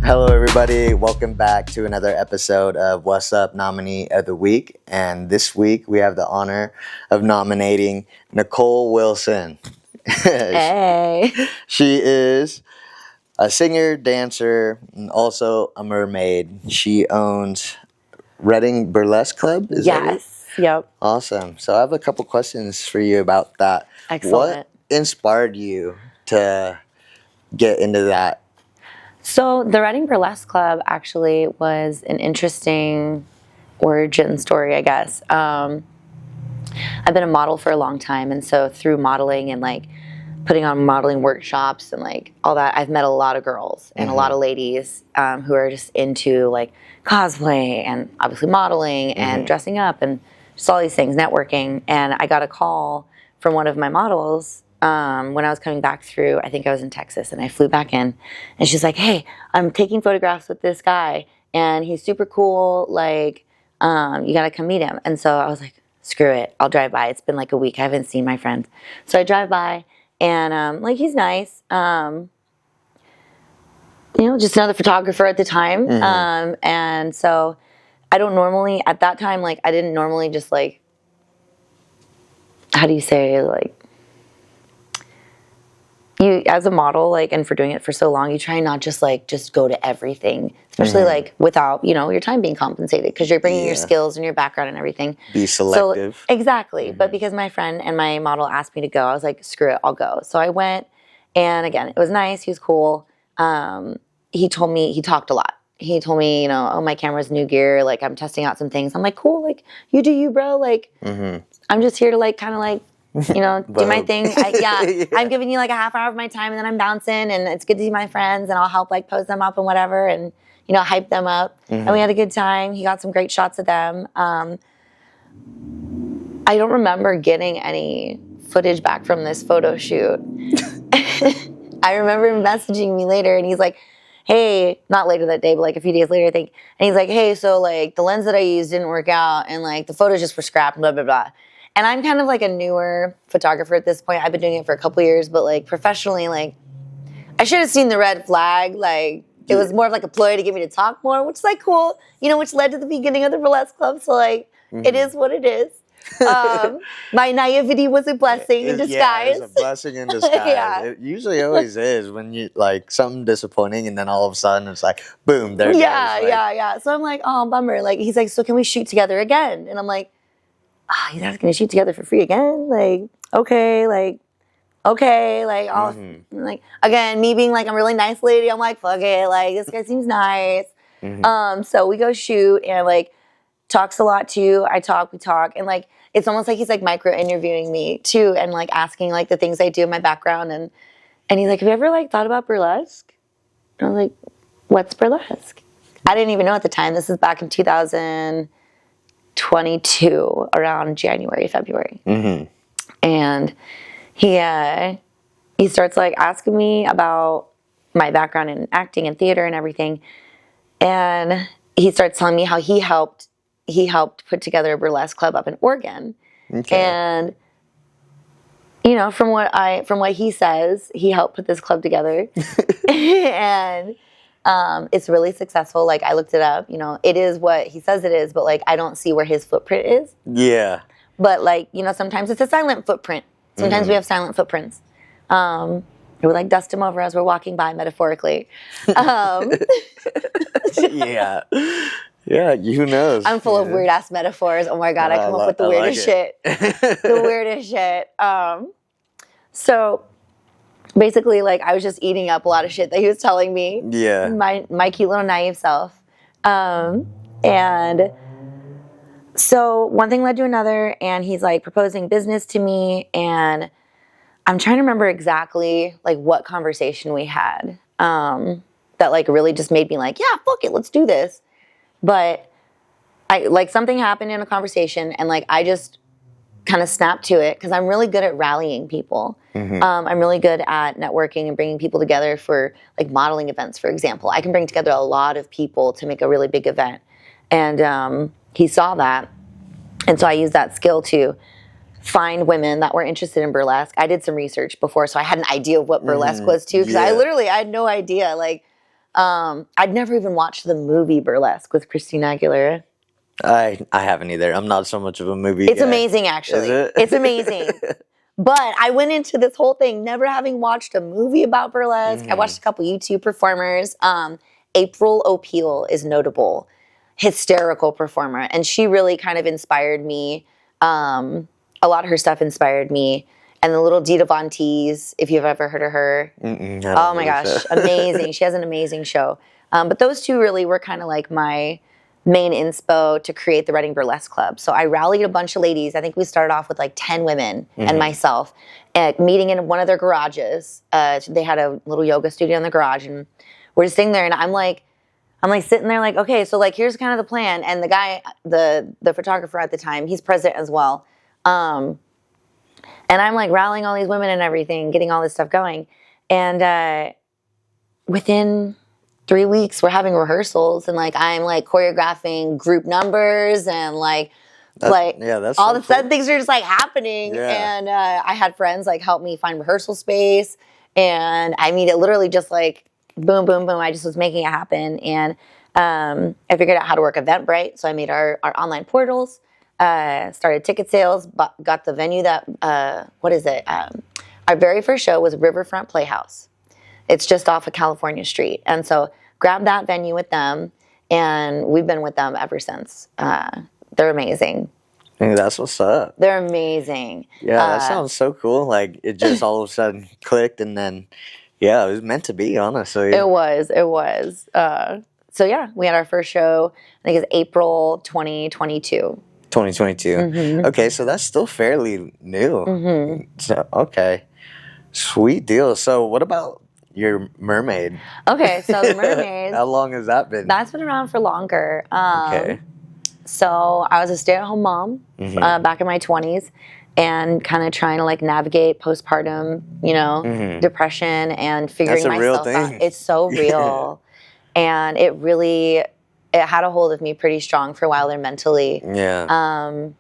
Hello, everybody. Welcome back to another episode of What's Up Nominee of the Week. And this week we have the honor of nominating Nicole Wilson. Hey. She is a singer, dancer, and also a mermaid. She owns Reading Burlesque Club. Is that it? Yep. Awesome. So I have a couple questions for you about that. Excellent. What inspired you to get into that? So the Reading Burlesque Club actually was an interesting origin story, I guess. I've been a model for a long time, and so through modeling and like putting on modeling workshops and like all that, I've met a lot of girls and a lot of ladies who are just into like cosplay and obviously modeling and dressing up and just all these things, networking. And I got a call from one of my models when I was coming back through. I think I was in Texas, and I flew back in, and she's like, "Hey, I'm taking photographs with this guy, and he's super cool. Like, you gotta come meet him." And so I was like, "Screw it, I'll drive by." It's been like a week. I haven't seen my friend, so I drive by, and like he's nice. Just another photographer at the time, and so I don't normally at that time like I didn't normally just like, how do you say, like, you as a model, like, and for doing it for so long, you try not just go to everything, especially like without your time being compensated, because you're bringing your skills and your background and everything. Be selective. So, exactly. But because my friend and my model asked me to go, I was like, screw it, I'll go. So I went, and again, it was nice. He was cool. He talked a lot. He told me, oh, my camera's new gear. Like, I'm testing out some things. I'm like, cool. Like, you do you, bro. Like, I'm just here to like kind of like, do my thing. I'm giving you like a half hour of my time, and then I'm bouncing, and it's good to see my friends, and I'll help like pose them up and whatever, and hype them up. And we had a good time. He got some great shots of them. I don't remember getting any footage back from this photo shoot. I remember him messaging me later, and he's like, "Hey," not later that day, but like a few days later, I think. And he's like, "Hey, so like the lens that I used didn't work out, and like the photos just were scrapped, blah, blah, blah." And I'm kind of like a newer photographer at this point. I've been doing it for a couple years, but like professionally, like I should have seen the red flag. Like it was more of like a ploy to get me to talk more, which is like cool, which led to the beginning of the Burlesque Club. So like it is what it is. My naivety was a blessing in disguise. Yeah, it's a blessing in disguise. It usually always is when you like something disappointing, and then all of a sudden it's like, boom, there it goes. Yeah. So I'm like, oh, bummer. Like he's like, so can we shoot together again? And I'm like, he's asking to shoot together for free again? Like, okay, like, I'll, like, again, me being like a really nice lady, I'm like, fuck it, like, this guy seems nice. So we go shoot, and like, talks a lot too. We talk, and like, it's almost like he's like micro-interviewing me too, and like asking like the things I do in my background, and he's like, have you ever like thought about burlesque? And I was like, what's burlesque? I didn't even know at the time. This is back in 2022, around January, February. And he starts like asking me about my background in acting and theater and everything. And he starts telling me how he helped put together a burlesque club up in Oregon. And from what he says, he helped put this club together. And it's really successful. Like, I looked it up, it is what he says it is, but like I don't see where his footprint is. Yeah. But like, sometimes it's a silent footprint. Sometimes we have silent footprints. We like dust him over as we're walking by, metaphorically. Yeah. Yeah, who knows? I'm full of weird ass metaphors. Oh my God, I come up with the weirdest shit. The weirdest shit. So basically, like, I was just eating up a lot of shit that he was telling me. Yeah. My cute little naive self. And so one thing led to another, and he's like proposing business to me, and I'm trying to remember exactly like what conversation we had that like really just made me like, yeah, fuck it, let's do this. But I like something happened in a conversation, and like I just kind of snapped to it, because I'm really good at rallying people. I'm really good at networking and bringing people together for like modeling events, for example. I can bring together a lot of people to make a really big event. And he saw that, and so I used that skill to find women that were interested in burlesque. I did some research before, so I had an idea of what burlesque was too, because I had no idea. Like, I'd never even watched the movie Burlesque with Christina Aguilera. I haven't either. I'm not so much of a movie It's guy. amazing, actually. Is it? It's amazing. But I went into this whole thing never having watched a movie about burlesque. I watched a couple YouTube performers. April O'Peel is notable, hysterical performer, and she really kind of inspired me. A lot of her stuff inspired me. And the little Dita Von Teese, if you've ever heard of her. Oh my gosh, amazing. She has an amazing show. But those two really were kind of like my main inspo to create the Reading Burlesque Club. So I rallied a bunch of ladies. I think we started off with like 10 women and myself, meeting in one of their garages. They had a little yoga studio in the garage, and we're just sitting there, and I'm like sitting there like, okay, so like here's kind of the plan. And the guy, the photographer at the time, he's president as well. And I'm like rallying all these women and everything, getting all this stuff going. And within 3 weeks, we're having rehearsals, and like I'm like choreographing group numbers, and that's all of a sudden things are just like happening. Yeah. And I had friends like help me find rehearsal space, and I mean it literally just like boom, boom, boom. I just was making it happen, and I figured out how to work Eventbrite. So I made our online portals, started ticket sales, got the venue that our very first show was Riverfront Playhouse. It's just off of California Street. And so grabbed that venue with them, and we've been with them ever since. They're amazing. Hey, that's what's up. They're amazing. Yeah, that sounds so cool. Like, it just all of a sudden clicked, and then, yeah, it was meant to be, honestly. It was. So, yeah, we had our first show, I think it's April 2022. 2022. Okay, so that's still fairly new. So, okay. Sweet deal. So what about your mermaid? Okay, so the mermaid. How long has that been? That's been around for longer. Okay. So I was a stay-at-home mom back in my 20s, and kind of trying to like navigate postpartum, depression, and figuring That's a real myself out. thing. It's so real. And it had a hold of me pretty strong for a while there mentally. Yeah.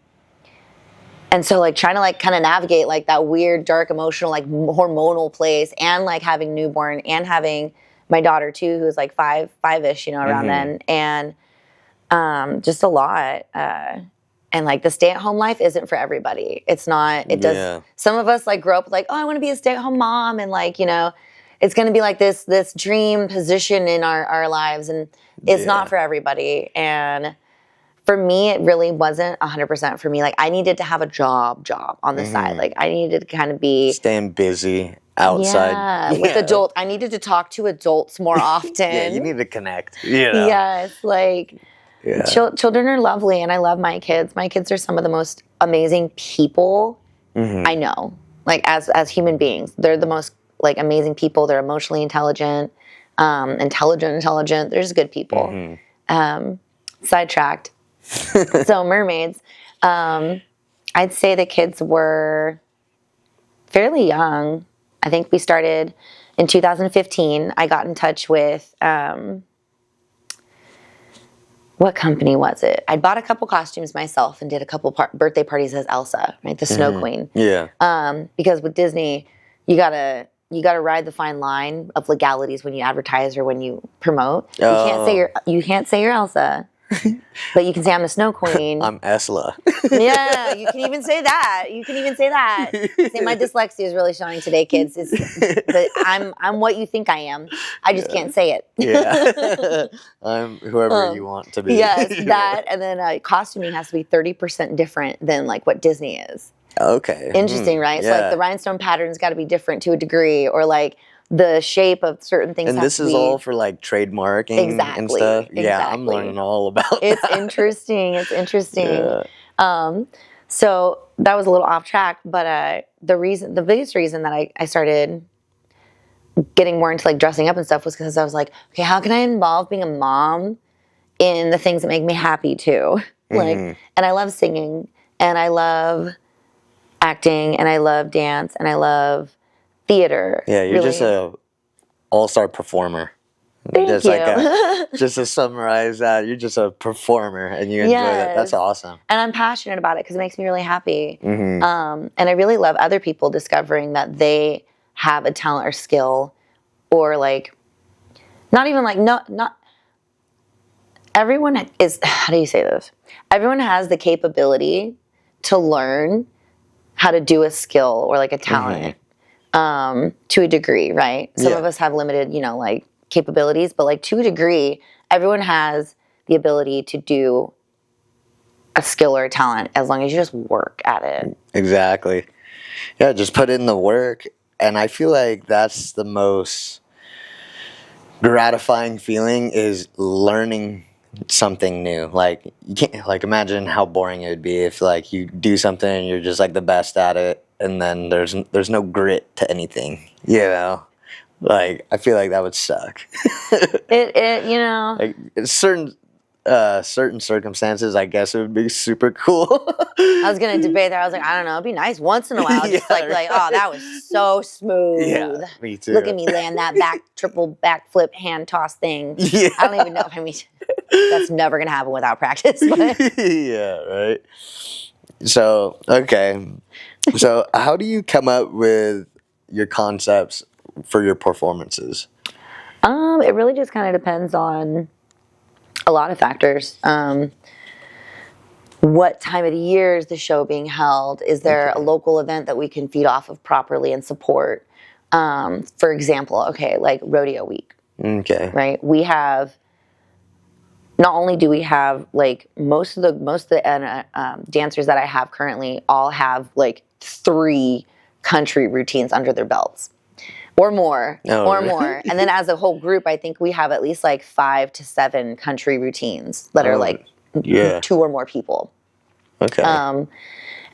And so like trying to like kind of navigate like that weird, dark, emotional, like hormonal place, and like having newborn, and having my daughter too, who's like five-ish, around then. And just a lot. And like the stay-at-home life isn't for everybody. It's not, it does. Yeah. Some of us like grow up like, oh, I want to be a stay-at-home mom. And like, it's going to be like this dream position in our lives. And it's not for everybody. And for me, it really wasn't 100% for me. Like, I needed to have a job on the side. Like, I needed to kind of be staying busy outside. Yeah, with adults. I needed to talk to adults more often. Yeah, you need to connect. Yes, like children are lovely, and I love my kids. My kids are some of the most amazing people I know. Like as human beings, they're the most like amazing people. They're emotionally intelligent, intelligent. They're just good people. Sidetracked. So mermaids, I'd say the kids were fairly young. I think we started in 2015. I got in touch with, what company was it? I bought a couple costumes myself and did a couple birthday parties as Elsa, right? The Snow Queen. Yeah. Because with Disney, you gotta ride the fine line of legalities when you advertise or when you promote. You can't say you're Elsa. But you can say I'm the Snow Queen. I'm Esla. Yeah, you can even say that. Say my dyslexia is really showing today, kids. I'm what you think I am. I just can't say it. Yeah. I'm whoever you want to be. Yes, that, and then costuming has to be 30% different than like what Disney is. Okay. Interesting, right? Yeah. So like the rhinestone pattern's got to be different to a degree, or like the shape of certain things. And this is all for like trademarking and stuff. Yeah, I'm learning all about It's interesting. Yeah. So that was a little off track, but the biggest reason that I started getting more into like dressing up and stuff was because I was like, okay, how can I involve being a mom in the things that make me happy too? Like, and I love singing, and I love acting, and I love dance, and I love theater. Yeah, you're really just a all-star performer. Thank you. Just to summarize that, you're just a performer, and you enjoy that. That's awesome. And I'm passionate about it because it makes me really happy. And I really love other people discovering that they have a talent or skill, or like not even like, no, not everyone is, how do you say this? Everyone has the capability to learn how to do a skill or like a talent to a degree, right? Some of us have limited, like capabilities, but like to a degree, everyone has the ability to do a skill or a talent as long as you just work at it. Exactly. Yeah, just put in the work. And I feel like that's the most gratifying feeling is learning something new. Like you can't like imagine how boring it would be if like you do something and you're just like the best at it and then there's no grit to anything, you know? Like I feel like that would suck. Like certain circumstances, I guess it would be super cool. I was gonna debate that. I was like, I don't know, it'd be nice once in a while, just like, oh, that was so smooth. Yeah, me too. Look at me land that triple backflip hand toss thing. Yeah. I don't even know. I mean, that's never gonna happen without practice. But. Yeah, right. So okay, so how do you come up with your concepts for your performances? It really just kind of depends on a lot of factors. What time of the year is the show being held? Is there a local event that we can feed off of properly and support? For example, like rodeo week. Okay. Right? We have, not only do we have like most of the dancers that I have currently all have like 3 country routines under their belts. Or more, more. And then as a whole group, I think we have at least like 5 to 7 country routines that are like 2 or more people. Okay. And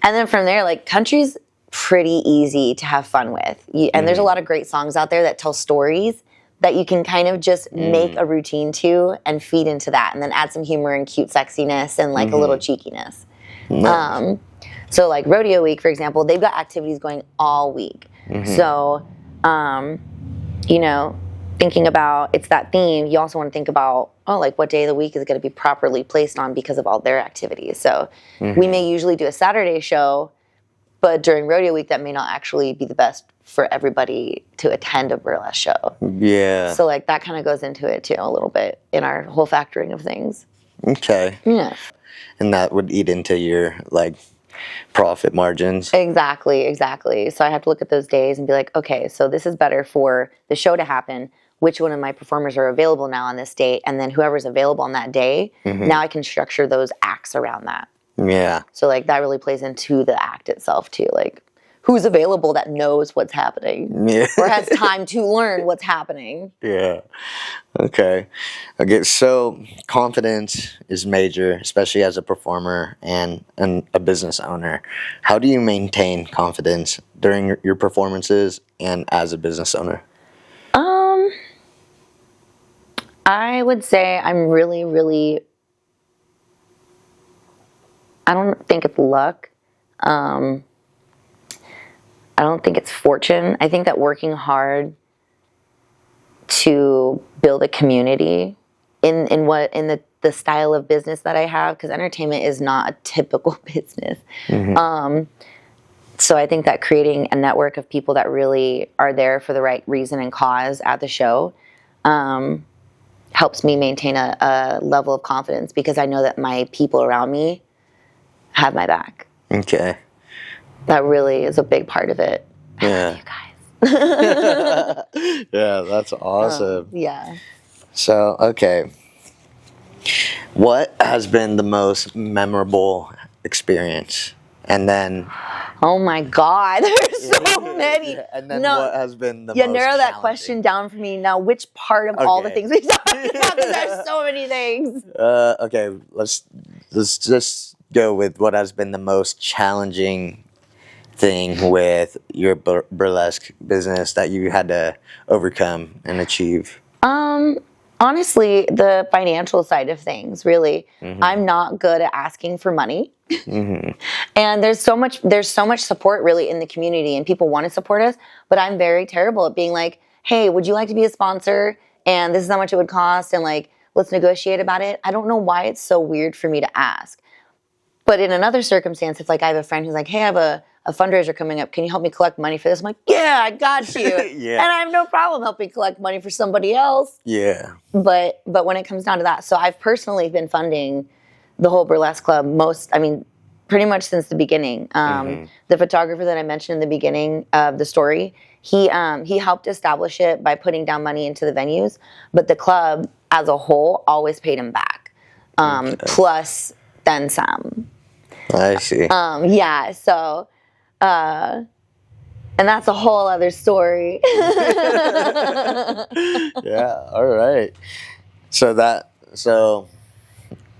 then from there, like country's pretty easy to have fun with. And there's a lot of great songs out there that tell stories that you can kind of just make a routine to and feed into that. And then add some humor and cute sexiness and like a little cheekiness. Nice. So like rodeo week, for example, they've got activities going all week. So, thinking about it's that theme, you also want to think about, like what day of the week is going to be properly placed on because of all their activities. So we may usually do a Saturday show, but during rodeo week, that may not actually be the best for everybody to attend a burlesque show. Yeah. So like that kind of goes into it too a little bit in our whole factoring of things. Okay. Yeah. And that would eat into your like profit margins. Exactly. So I have to look at those days and be like, okay, so this is better for the show to happen. Which one of my performers are available now on this date? And then whoever's available on that day, now I can structure those acts around that. Yeah. So like that really plays into the act itself too. Like who's available that knows what's happening or has time to learn what's happening. Yeah. Okay. So confidence is major, especially as a performer and a business owner. How do you maintain confidence during your performances and as a business owner? I would say I'm really, really, I don't think it's luck. I don't think it's fortune. I think that working hard to build a community in the style of business that I have, because entertainment is not a typical business. So I think that creating a network of people that really are there for the right reason and cause at the show helps me maintain a level of confidence, because I know that my people around me have my back. Okay. That really is a big part of it. Yeah. I love you guys. Yeah, that's awesome. Yeah. So, okay. What has been the most memorable experience? And then... Oh my God, there's so many. And then what has been the most narrow that question down for me. Now, which part of all the things we talked about? Because there's so many things. Okay, let's just go with what has been the most challenging thing with your burlesque business that you had to overcome and achieve. Honestly, the financial side of things, really. I'm not good at asking for money. And there's so much support really in the community, and people want to support us, but I'm very terrible at being like, hey, would you like to be a sponsor? And this is how much it would cost, and like, let's negotiate about it. I don't know why it's so weird for me to ask. But in another circumstance, if like I have a friend who's like, hey, I have a fundraiser coming up. Can you help me collect money for this? I'm like, yeah, I got you. Yeah. And I have no problem helping collect money for somebody else. Yeah. But when it comes down to that, so I've personally been funding the whole burlesque club pretty much since the beginning. The photographer that I mentioned in the beginning of the story, he helped establish it by putting down money into the venues, but the club as a whole always paid him back, plus then some. I see. Yeah, so, and that's a whole other story. Yeah. All right. So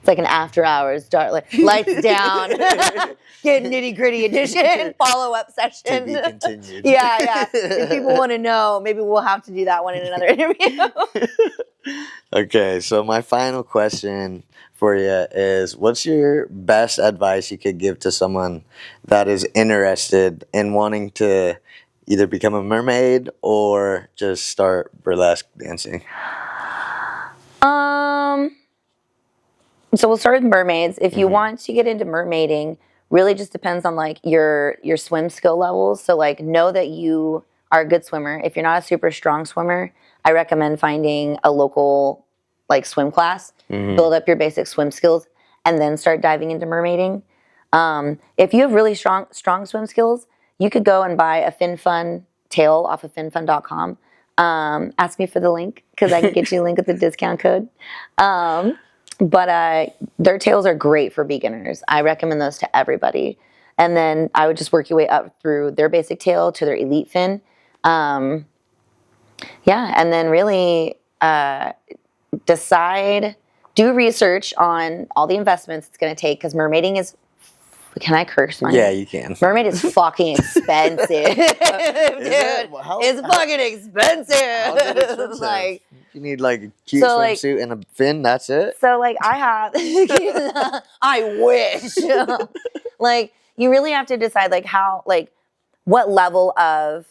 It's like an after hours, lights down, get nitty gritty edition, follow up session. to be continued. Yeah. If people want to know, maybe we'll have to do that one in another interview. Okay, so my final question for you is, what's your best advice you could give to someone that is interested in wanting to either become a mermaid or just start burlesque dancing? So we'll start with mermaids. If you want to get into mermaiding, really just depends on like your swim skill levels. So like know that you are a good swimmer. If you're not a super strong swimmer, I recommend finding a local like swim class, build up your basic swim skills, and then start diving into mermaiding. If you have really strong swim skills, you could go and buy a FinFun tail off of finfun.com. Ask me for the link because I can get you a link with the discount code. But their tails are great for beginners. I recommend those to everybody. And then I would just work your way up through their basic tail to their elite fin. And then really do research on all the investments it's going to take, because mermaiding is, can I curse? Yeah, you can. Mermaid is fucking expensive. Dude, it's fucking expensive. How's it expensive? Like, you need like a cute swimsuit and a fin, that's it? So like I have, I wish. Like you really have to decide like what level of,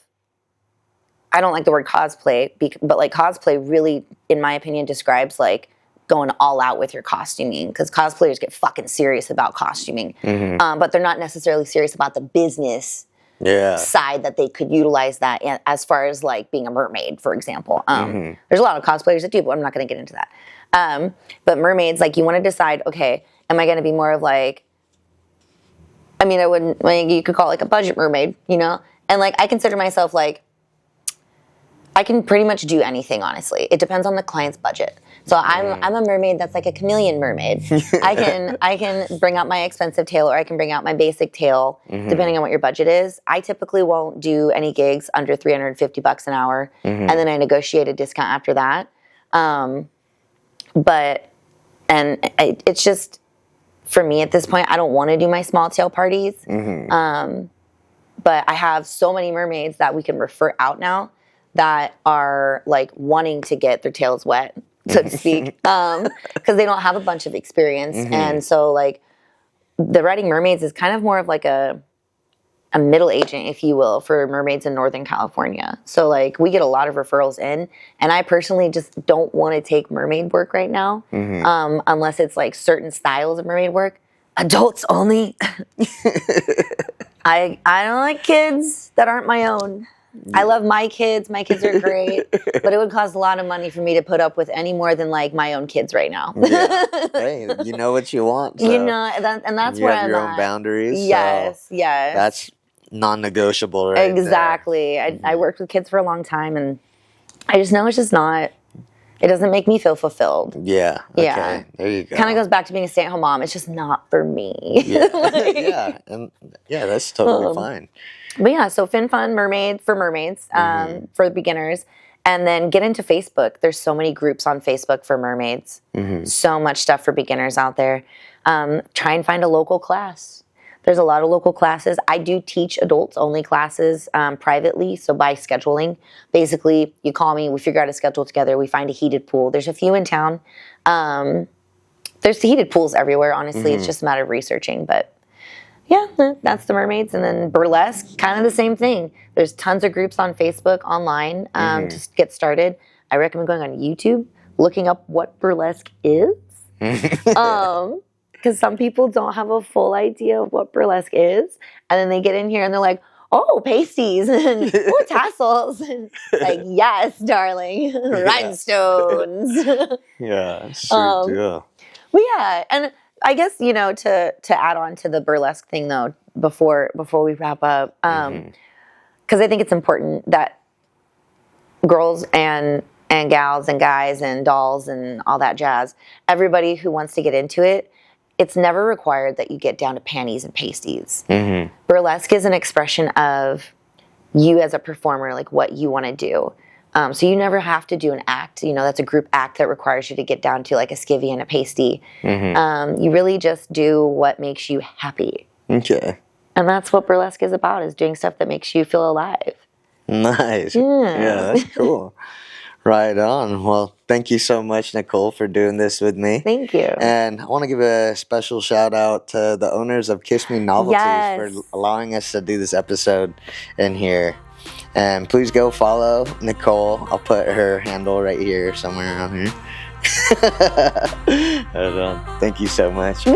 I don't like the word cosplay, but like cosplay really, in my opinion, describes like going all out with your costuming, because cosplayers get fucking serious about costuming, but they're not necessarily serious about the business side that they could utilize that as far as like being a mermaid, for example. There's a lot of cosplayers that do, but I'm not going to get into that. But mermaids, like you want to decide, okay, am I going to be more of like, I mean, I wouldn't, like, you could call it like a budget mermaid, you know? And like I consider myself like, I can pretty much do anything, honestly. It depends on the client's budget. So I'm a mermaid that's like a chameleon mermaid. I can bring out my expensive tail, or I can bring out my basic tail, depending on what your budget is. I typically won't do any gigs under $350 an hour, and then I negotiate a discount after that. It's just, for me at this point, I don't want to do my small tail parties. But I have so many mermaids that we can refer out now that are like wanting to get their tails wet, so to speak, because they don't have a bunch of experience. And so like the Riding Mermaids is kind of more of like a middle agent, if you will, for mermaids in Northern California. So like we get a lot of referrals in, and I personally just don't want to take mermaid work right now, unless it's like certain styles of mermaid work. Adults only. I don't like kids that aren't my own. I love my kids. My kids are great, but it would cost a lot of money for me to put up with any more than like my own kids right now. Hey, you know what you want. So you know, and that's where I'm at. You have your own boundaries. Yes, so yes. That's non-negotiable, right? Exactly. I worked with kids for a long time, and I just know it's just not. It doesn't make me feel fulfilled. Yeah. Okay. Yeah. There you go. Kind of goes back to being a stay-at-home mom. It's just not for me. Yeah. That's totally fine. But yeah, so FinFun Mermaid for mermaids, for the beginners. And then get into Facebook. There's so many groups on Facebook for mermaids. So much stuff for beginners out there. Try and find a local class. There's a lot of local classes. I do teach adults only classes privately, so by scheduling. Basically, you call me, we figure out a schedule together, we find a heated pool. There's a few in town. There's heated pools everywhere, honestly. It's just a matter of researching. But yeah, that's the mermaids. And then burlesque, kind of the same thing. There's tons of groups on Facebook, online, to get started. I recommend going on YouTube, looking up what burlesque is. because some people don't have a full idea of what burlesque is, and then they get in here and they're like, oh, pasties and oh, tassels, and like, yes, darling, rhinestones. Yeah, sweet deal. Well, yeah, and I guess to add on to the burlesque thing though, before we wrap up, because I think it's important that girls and gals and guys and dolls and all that jazz, everybody who wants to get into it, it's never required that you get down to panties and pasties. Burlesque is an expression of you as a performer, like what you want to do. So you never have to do an act. That's a group act that requires you to get down to like a skivvy and a pasty. You really just do what makes you happy. Okay. And that's what burlesque is about, is doing stuff that makes you feel alive. Nice. Yeah, that's cool. Right on. Well, thank you so much, Nicole, for doing this with me. Thank you. And I want to give a special shout out to the owners of Kiss Me Novelties for allowing us to do this episode in here. And please go follow Nicole. I'll put her handle right here, somewhere around here. Right on. Thank you so much.